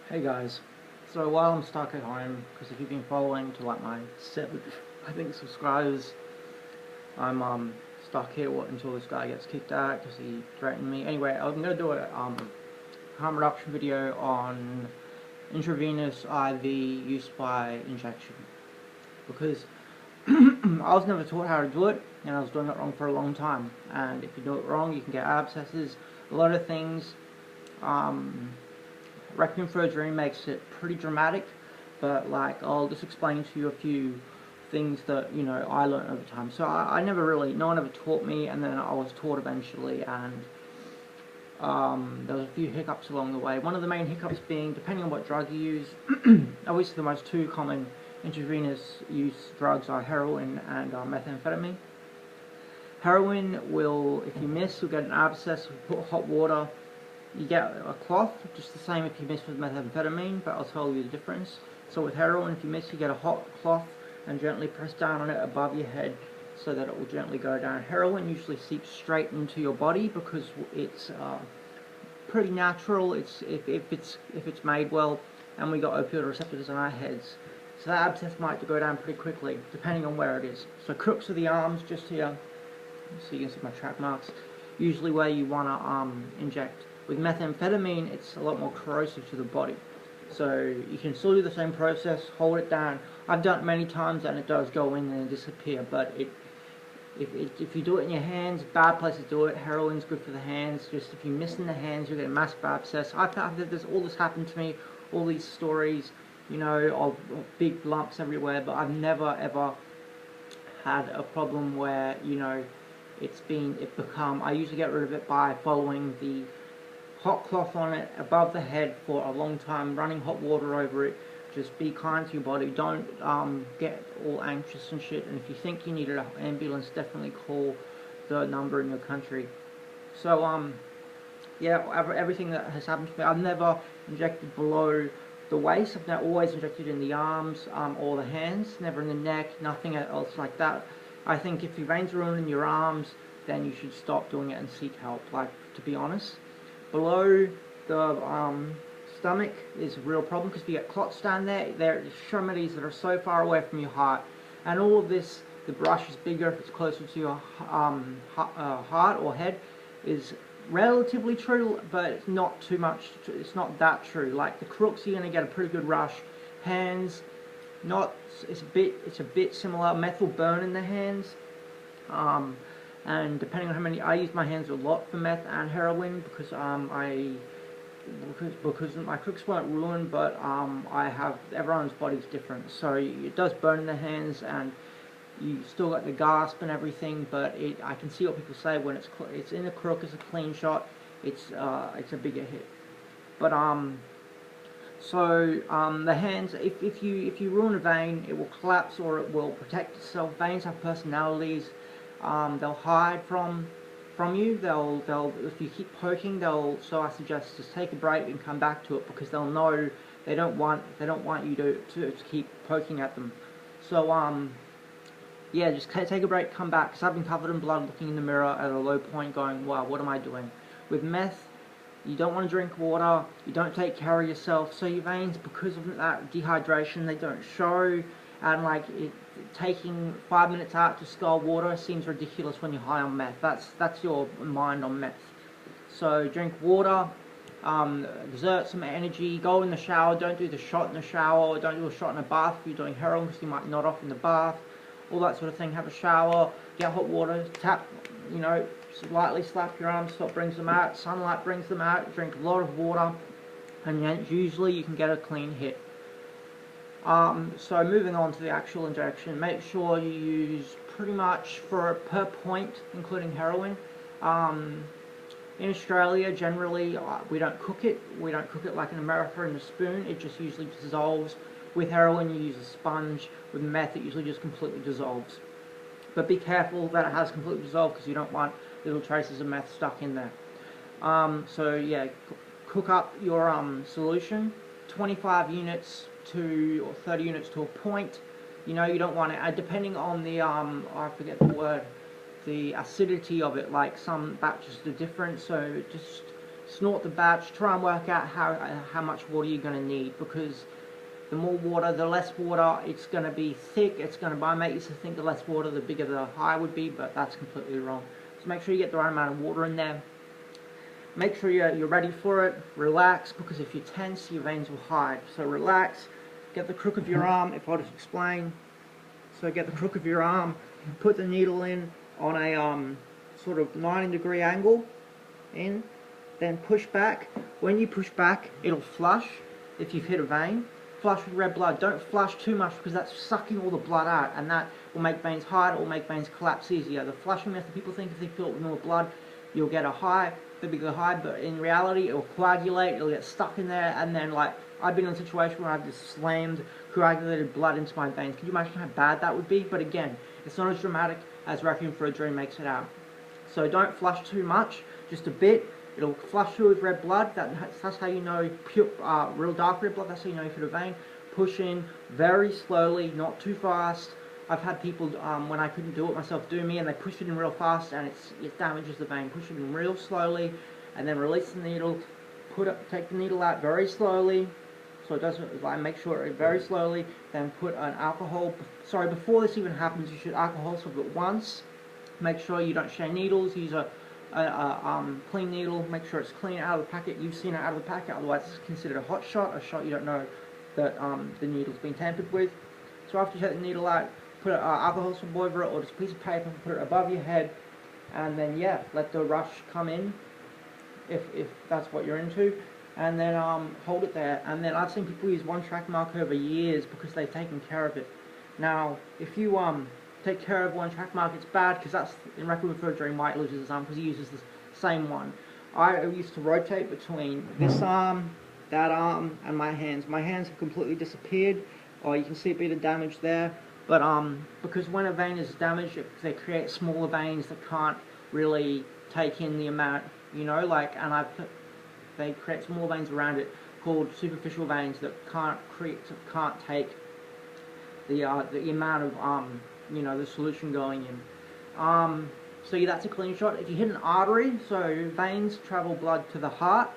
Hey guys, so while I'm stuck at home, because if you've been following to like my 7th, I think, subscribers, I'm stuck here until this guy gets kicked out because he threatened me. Anyway, I'm going to do a harm reduction video on intravenous IV use by injection, because I was never taught how to do it, and I was doing it wrong for a long time, and if you do it wrong you can get abscesses, a lot of things. Requiem for a Dream makes it pretty dramatic, but like I'll just explain to you a few things that I learned over time. So I never really, no one ever taught me, and then I was taught eventually, and there was a few hiccups along the way. One of the main hiccups being, depending on what drug you use, obviously the most two common intravenous use drugs are heroin and methamphetamine. Heroin will, if you miss, you'll get an abscess. We'll put hot water. You get a cloth, just the same if you miss with methamphetamine, but I'll tell you the difference. So with heroin, if you miss, you get a hot cloth and gently press down on it above your head so that it will gently go down. Heroin usually seeps straight into your body because it's pretty natural. If it's made well, and we got opioid receptors on our heads, so that abscess might go down pretty quickly, depending on where it is. So crooks of the arms, just here, so you can see my track marks, usually where you want to inject. With methamphetamine, it's a lot more corrosive to the body. So you can still do the same process, hold it down. I've done it many times and it does go in and disappear, but if you do it in your hands, bad place to do it. Heroin's good for the hands. Just if you miss in the hands, you get a massive abscess. I've found that all this happened to me, all these stories, of big lumps everywhere, but I've never ever had a problem where, I usually get rid of it by following the hot cloth on it above the head for a long time, running hot water over it. Just be kind to your body. Don't get all anxious and shit. And if you think you need an ambulance, definitely call the number in your country. So yeah, everything that has happened to me, I've never injected below the waist. I've always injected in the arms or the hands, never in the neck, nothing else like that. I think if your veins are in your arms, then you should stop doing it and seek help, like, to be honest. Below the stomach is a real problem because if you get clots down there, there are extremities that are so far away from your heart, and all of this, the brush is bigger if it's closer to your heart or head, is relatively true, but it's not too much. It's not that true. Like the crooks, you're going to get a pretty good rush. Hands, not. It's a bit similar. Meth will burn in the hands. And depending on how many, I use my hands a lot for meth and heroin because because my crooks weren't ruined, but everyone's body's different, so it does burn in the hands, and you still got the gasp and everything. But I can see what people say when it's in a crook, it's a clean shot, it's a bigger hit. But the hands, if you ruin a vein, it will collapse or it will protect itself. Veins have personalities. They'll hide from you. They'll if you keep poking, so I suggest just take a break and come back to it, because they'll know they don't want you to keep poking at them. So yeah, just take a break, come back, because I've been covered in blood, looking in the mirror at a low point, going, wow, what am I doing? With meth, you don't want to drink water, you don't take care of yourself, so your veins, because of that dehydration, they don't show, and taking 5 minutes out to scald water seems ridiculous when you're high on meth. That's your mind on meth. So drink water, exert some energy, go in the shower, don't do the shot in the shower, don't do a shot in a bath if you're doing heroin, because you might nod off in the bath, all that sort of thing. Have a shower, get hot water, tap, lightly slap your arms so it brings them out, sunlight brings them out, drink a lot of water, and usually you can get a clean hit. So moving on to the actual injection, make sure you use pretty much per point, including heroin. In Australia, generally, we don't cook it. We don't cook it like in America in a spoon. It just usually dissolves. With heroin, you use a sponge. With meth, it usually just completely dissolves. But be careful that it has completely dissolved, because you don't want little traces of meth stuck in there. So yeah, cook up your solution, 25 units or 30 units to a point. You don't want it, depending on the I forget the word, the acidity of it. Like some batches are different, so just snort the batch, try and work out how much water you're going to need, because the more water, the less water, it's going to be thick. It's going to, my mate used to think the less water, the bigger the high would be, but that's completely wrong. So make sure you get the right amount of water in there. Make sure you're ready for it. Relax, because if you tense, your veins will hide. So relax. Get the crook of your arm, if I just explain. So get the crook of your arm, put the needle in on a sort of 90-degree angle in, then push back. When you push back, it'll flush if you've hit a vein. Flush with red blood. Don't flush too much, because that's sucking all the blood out, and that will make veins hide, it will make veins collapse easier. The flushing method, people think if they fill it with more blood, you'll get a high, the bigger high, but in reality, it will coagulate, it'll get stuck in there, and then, like, I've been in a situation where I've just slammed coagulated blood into my veins. Can you imagine how bad that would be? But again, it's not as dramatic as Requiem for a Dream makes it out. So don't flush too much, just a bit. It'll flush through with red blood. That's how you know pure, real dark red blood. That's how you know you've hit a vein. Push in very slowly, not too fast. I've had people, when I couldn't do it myself, do me, and they push it in real fast, and it damages the vein. Push it in real slowly, and then release the needle. Take the needle out very slowly, so it doesn't, like, make sure it very slowly. Then put an alcohol. Sorry, before this even happens, you should alcohol swab it once. Make sure you don't share needles. Use a clean needle. Make sure it's clean out of the packet. You've seen it out of the packet, otherwise it's considered a hot shot. A shot you don't know that the needle's been tampered with. So after you take the needle out, put an alcohol swab over it, or just a piece of paper, put it above your head, and then yeah, let the rush come in, if that's what you're into, and then hold it there. And then I've seen people use one track mark over years because they've taken care of it. Now, if you take care of one track mark, it's bad, because that's in Requiem for a Dream. White loses his arm because he uses the same one. I used to rotate between this arm, that arm, and my hands. My hands have completely disappeared, or you can see a bit of damage there. But because when a vein is damaged, they create smaller veins that can't really take in the amount, you know, like, and they create small veins around it called superficial veins that can't take the amount of you know, the solution going in. So yeah, that's a clean shot. If you hit an artery, so veins travel blood to the heart,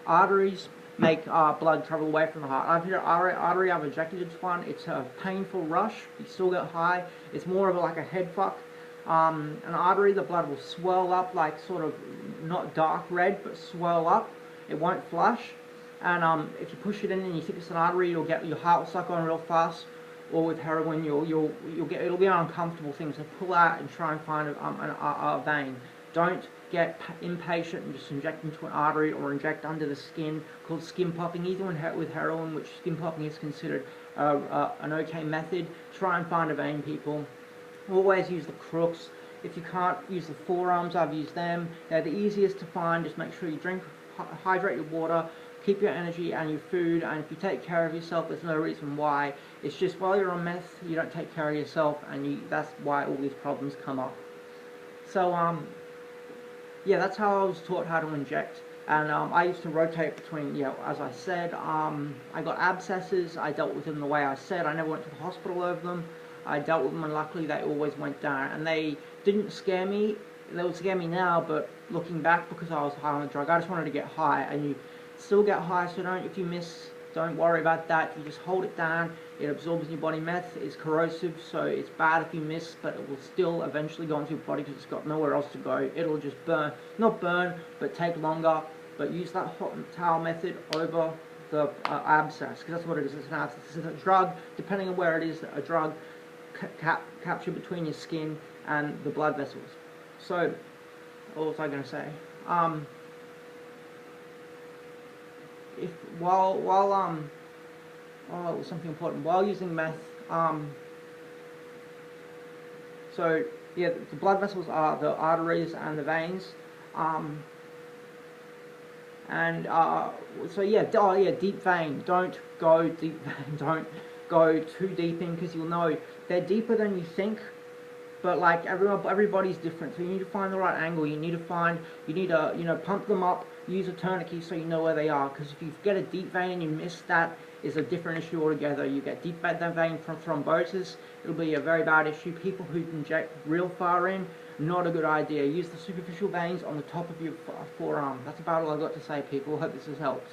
arteries make blood travel away from the heart. I've hit an artery, I've ejected one. It's a painful rush. You still get high. It's more of like a head fuck. An artery, the blood will swell up, like sort of not dark red, but swell up. It won't flush. And if you push it in and you think it's an artery, you'll get your heart will suck on real fast. Or with heroin, you'll get, it'll be an uncomfortable thing. So pull out and try and find a vein. Don't get impatient and just inject into an artery or inject under the skin, called skin popping. Even with heroin, which skin popping is considered an okay method, try and find a vein, people. Always use the crooks. If you can't use the forearms, I've used them. They're the easiest to find. Just make sure you hydrate your water, keep your energy and your food, and if you take care of yourself, there's no reason why. It's just while you're on meth, you don't take care of yourself, and that's why all these problems come up. So yeah, that's how I was taught how to inject. And I used to rotate between, yeah, as I said, I got abscesses. I dealt with them the way I said. I never went to the hospital over them. I dealt with them, and luckily they always went down. And they didn't scare me. They would scare me now, but looking back, because I was high on the drug, I just wanted to get high. And you still get high, so if you miss, don't worry about that. You just hold it down. It absorbs in your body. Meth is corrosive, so it's bad if you miss, but it will still eventually go into your body because it's got nowhere else to go. It'll just burn, not burn, but take longer. But use that hot towel method over the abscess, because that's what it is. It's an abscess. It's a drug, depending on where it is, a drug captured between your skin and the blood vessels. So, what was I going to say? Oh, it was something important. While using meth, so yeah, the blood vessels are the arteries and the veins, so yeah, deep vein. Don't go deep vein. Don't go too deep in, because you'll know they're deeper than you think. But like everybody's different, so you need to find the right angle. You need to pump them up. Use a tourniquet so you know where they are. Because if you get a deep vein and you miss, that is a different issue altogether. You get deep vein from thrombosis, it'll be a very bad issue. People who inject real far in, not a good idea. Use the superficial veins on the top of your forearm. That's about all I've got to say, people. Hope this has helped.